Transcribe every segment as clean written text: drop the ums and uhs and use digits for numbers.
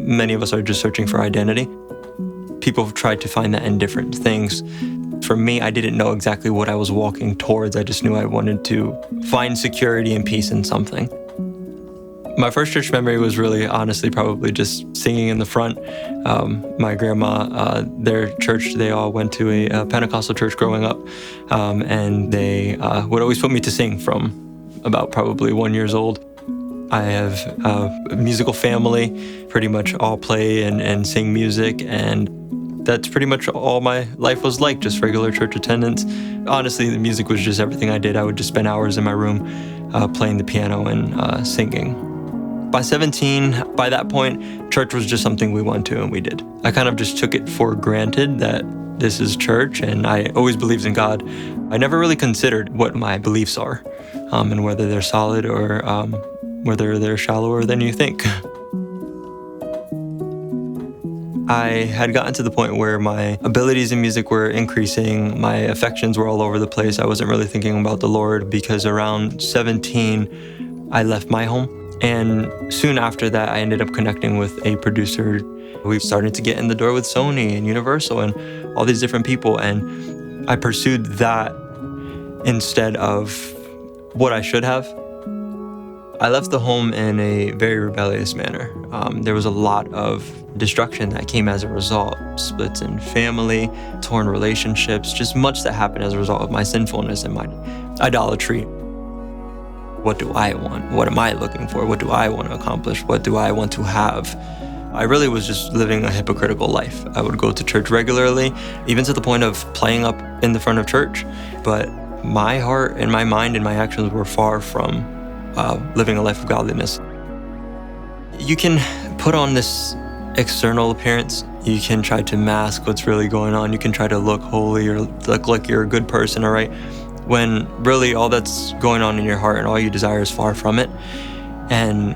many of us are just searching for identity. People have tried to find that in different things. For me, I didn't know exactly what I was walking towards. I just knew I wanted to find security and peace in something. My first church memory was really, honestly, probably just singing in the front. My grandma, their church, they all went to a Pentecostal church growing up, and they would always put me to sing from about probably 1 year old. I have a musical family, pretty much all play and sing music, and that's pretty much all my life was like, just regular church attendance. Honestly, the music was just everything I did. I would just spend hours in my room playing the piano and singing. By 17, by that point, church was just something we went to and we did. I kind of just took it for granted that this is church, and I always believed in God. I never really considered what my beliefs are and whether they're solid or whether they're shallower than you think. I had gotten to the point where my abilities in music were increasing, my affections were all over the place. I wasn't really thinking about the Lord because around 17, I left my home. And soon after that, I ended up connecting with a producer. We started to get in the door with Sony and Universal and all these different people. And I pursued that instead of what I should have. I left the home in a very rebellious manner. There was a lot of destruction that came as a result. Splits in family, torn relationships, just much that happened as a result of my sinfulness and my idolatry. What do I want? What am I looking for? What do I want to accomplish? What do I want to have? I really was just living a hypocritical life. I would go to church regularly, even to the point of playing up in the front of church. But my heart and my mind and my actions were far from living a life of godliness. You can put on this external appearance. You can try to mask what's really going on. You can try to look holy or look like you're a good person, all right? When really all that's going on in your heart and all you desire is far from it. And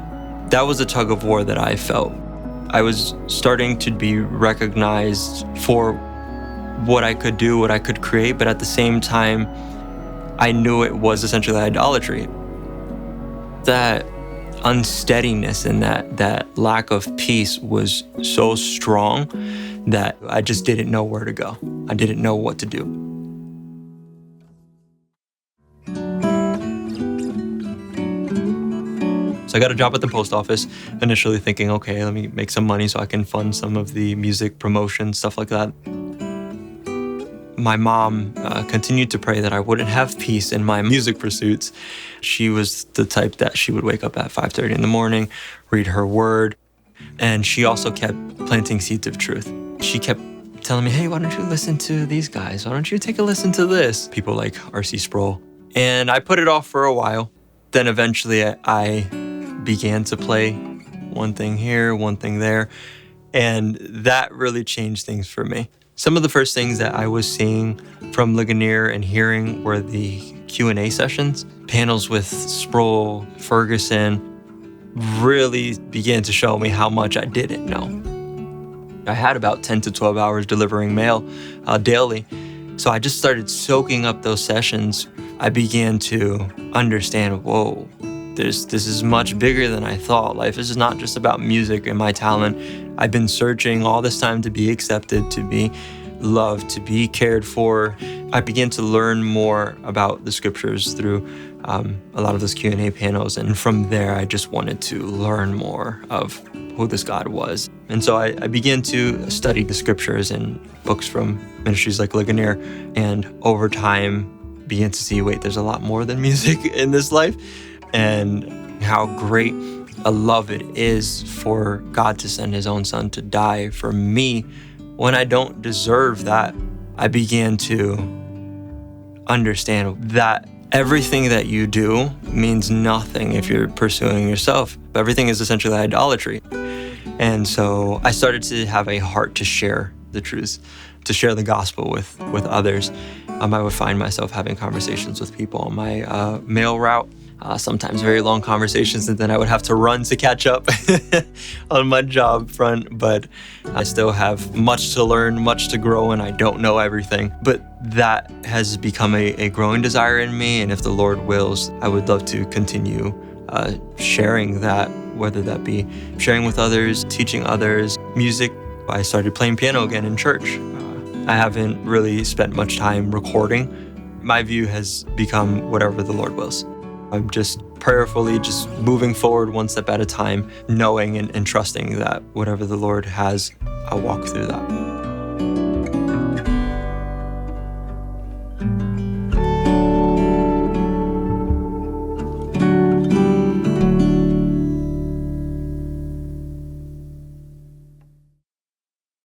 that was a tug of war that I felt. I was starting to be recognized for what I could do, what I could create, but at the same time, I knew it was essentially idolatry. That unsteadiness and that lack of peace was so strong that I just didn't know where to go. I didn't know what to do. So I got a job at the post office, initially thinking, okay, let me make some money so I can fund some of the music promotion, stuff like that. My mom continued to pray that I wouldn't have peace in my music pursuits. She was the type that she would wake up at 5:30 in the morning, read her word, and she also kept planting seeds of truth. She kept telling me, hey, why don't you listen to these guys? Why don't you take a listen to this? People like R.C. Sproul. And I put it off for a while. Then eventually I began to play one thing here, one thing there, and that really changed things for me. Some of the first things that I was seeing from Ligonier and hearing were the Q&A sessions. Panels with Sproul, Ferguson really began to show me how much I didn't know. I had about 10 to 12 hours delivering mail daily, so I just started soaking up those sessions. I began to understand, whoa, this is much bigger than I thought. Life is not just about music and my talent. I've been searching all this time to be accepted, to be loved, to be cared for. I began to learn more about the scriptures through a lot of those Q&A panels. And from there, I just wanted to learn more of who this God was. And so I began to study the scriptures and books from ministries like Ligonier. And over time, began to see, wait, there's a lot more than music in this life. And how great a love it is for God to send his own son to die for me when I don't deserve that. I began to understand that everything that you do means nothing if you're pursuing yourself. Everything is essentially idolatry. And so I started to have a heart to share the truth, to share the gospel with others. I would find myself having conversations with people on my mail route. Sometimes very long conversations, and then I would have to run to catch up on my job front. But I still have much to learn, much to grow, and I don't know everything. But that has become a growing desire in me, and if the Lord wills, I would love to continue sharing that whether that be sharing with others, teaching others. Music, I started playing piano again in church. I haven't really spent much time recording. My view has become whatever the Lord wills. I'm just prayerfully just moving forward one step at a time, knowing and trusting that whatever the Lord has, I'll walk through that.